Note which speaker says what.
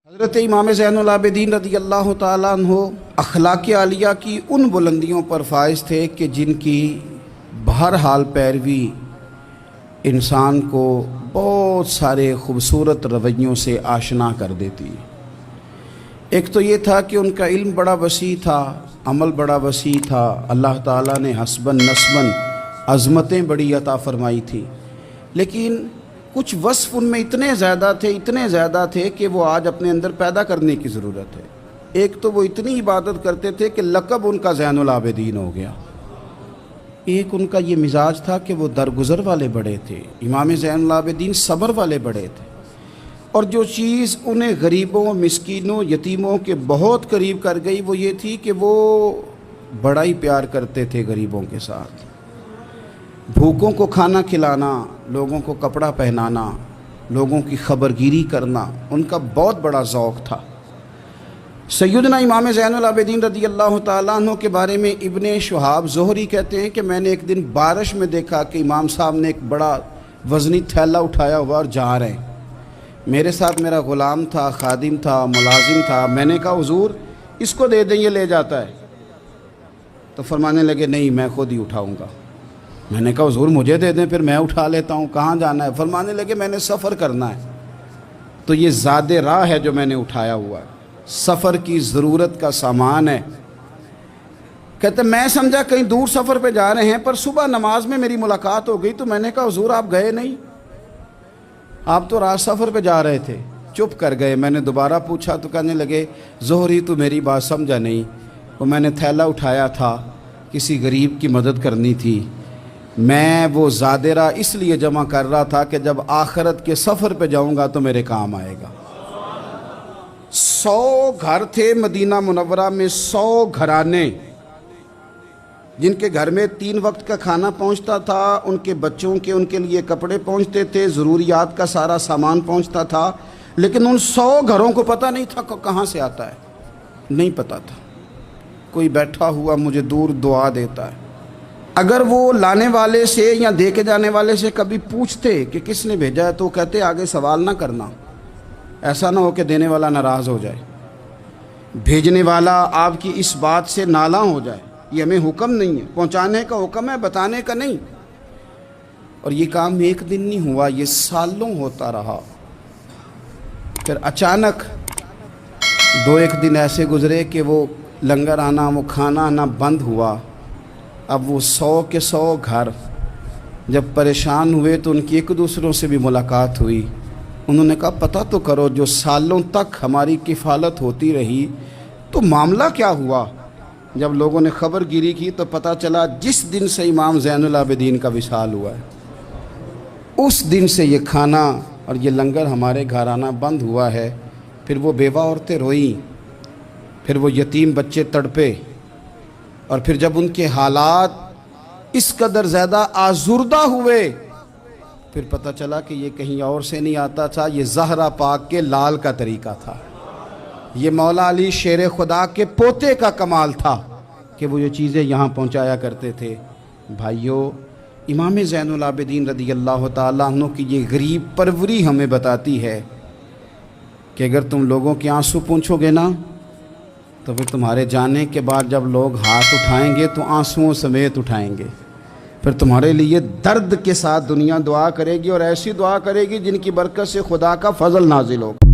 Speaker 1: حضرت امام زین العابدین رضی اللہ تعالیٰ عنہ اخلاق عالیہ کی ان بلندیوں پر فائز تھے کہ جن کی بہرحال پیروی انسان کو بہت سارے خوبصورت رویوں سے آشنا کر دیتی ہے۔ ایک تو یہ تھا کہ ان کا علم بڑا وسیع تھا، عمل بڑا وسیع تھا، اللہ تعالیٰ نے حسباً نسباً عظمتیں بڑی عطا فرمائی تھی، لیکن کچھ وصف ان میں اتنے زیادہ تھے کہ وہ آج اپنے اندر پیدا کرنے کی ضرورت ہے۔ ایک تو وہ اتنی عبادت کرتے تھے کہ لقب ان کا زین العابدین ہو گیا۔ ایک ان کا یہ مزاج تھا کہ وہ درگزر والے بڑے تھے۔ امام زین العابدین صبر والے بڑے تھے، اور جو چیز انہیں غریبوں، مسکینوں، یتیموں کے بہت قریب کر گئی وہ یہ تھی کہ وہ بڑا ہی پیار کرتے تھے غریبوں کے ساتھ۔ بھوکوں کو کھانا کھلانا، لوگوں کو کپڑا پہنانا، لوگوں کی خبرگیری کرنا ان کا بہت بڑا ذوق تھا۔ سیدنا امام زین العابدین رضی اللہ تعالیٰ عنہ کے بارے میں ابن شہاب زہری کہتے ہیں کہ میں نے ایک دن بارش میں دیکھا کہ امام صاحب نے ایک بڑا وزنی تھیلا اٹھایا ہوا اور جا رہے ہیں۔ میرے ساتھ میرا غلام تھا، خادم تھا، ملازم تھا۔ میں نے کہا حضور اس کو دے دیں، یہ لے جاتا ہے۔ تو فرمانے لگے نہیں، میں خود ہی اٹھاؤں گا۔ میں نے کہا حضور مجھے دے دیں، پھر میں اٹھا لیتا ہوں، کہاں جانا ہے؟ فرمانے لگے میں نے سفر کرنا ہے، تو یہ زاد راہ ہے جو میں نے اٹھایا ہوا ہے، سفر کی ضرورت کا سامان ہے۔ کہتے میں سمجھا کہیں دور سفر پہ جا رہے ہیں، پر صبح نماز میں میری ملاقات ہو گئی تو میں نے کہا حضور آپ گئے نہیں، آپ تو رات سفر پہ جا رہے تھے۔ چپ کر گئے۔ میں نے دوبارہ پوچھا تو کہنے لگے زہری تو میری بات سمجھا نہیں، وہ میں نے تھیلا اٹھایا تھا، کسی غریب کی مدد کرنی تھی، میں وہ زادرہ اس لیے جمع کر رہا تھا کہ جب آخرت کے سفر پہ جاؤں گا تو میرے کام آئے گا۔ 100 گھر تھے مدینہ منورہ میں، 100 گھرانے جن کے گھر میں 3 وقت کا کھانا پہنچتا تھا، ان کے بچوں کے ان کے لیے کپڑے پہنچتے تھے، ضروریات کا سارا سامان پہنچتا تھا، لیکن ان 100 گھروں کو پتہ نہیں تھا کہاں سے آتا ہے، نہیں پتہ تھا۔ کوئی بیٹھا ہوا مجھے دور دعا دیتا ہے۔ اگر وہ لانے والے سے یا دے کے جانے والے سے کبھی پوچھتے کہ کس نے بھیجا ہے تو کہتے آگے سوال نہ کرنا، ایسا نہ ہو کہ دینے والا ناراض ہو جائے، بھیجنے والا آپ کی اس بات سے نالاں ہو جائے۔ یہ ہمیں حکم نہیں ہے، پہنچانے کا حکم ہے، بتانے کا نہیں۔ اور یہ کام ایک دن نہیں ہوا، یہ سالوں ہوتا رہا۔ پھر اچانک 2-1 دن ایسے گزرے کہ وہ لنگر آنا، وہ کھانا آنا بند ہوا۔ اب وہ 100 کے 100 گھر جب پریشان ہوئے تو ان کی ایک دوسروں سے بھی ملاقات ہوئی۔ انہوں نے کہا پتہ تو کرو، جو سالوں تک ہماری کفالت ہوتی رہی تو معاملہ کیا ہوا؟ جب لوگوں نے خبر گیری کی تو پتہ چلا جس دن سے امام زین العابدین کا وصال ہوا ہے اس دن سے یہ کھانا اور یہ لنگر ہمارے گھر آنا بند ہوا ہے۔ پھر وہ بیوہ عورتیں روئیں، پھر وہ یتیم بچے تڑپے، اور پھر جب ان کے حالات اس قدر زیادہ آزردہ ہوئے پھر پتہ چلا کہ یہ کہیں اور سے نہیں آتا تھا، یہ زہرا پاک کے لال کا طریقہ تھا، یہ مولا علی شیر خدا کے پوتے کا کمال تھا کہ وہ یہ چیزیں یہاں پہنچایا کرتے تھے۔ بھائیو، امام زین العابدین رضی اللہ تعالیٰ عنہ کی یہ غریب پروری ہمیں بتاتی ہے کہ اگر تم لوگوں کے آنسو پوچھو گے نا تو پھر تمہارے جانے کے بعد جب لوگ ہاتھ اٹھائیں گے تو آنسوؤں سمیت اٹھائیں گے، پھر تمہارے لیے درد کے ساتھ دنیا دعا کرے گی، اور ایسی دعا کرے گی جن کی برکت سے خدا کا فضل نازل ہوگا۔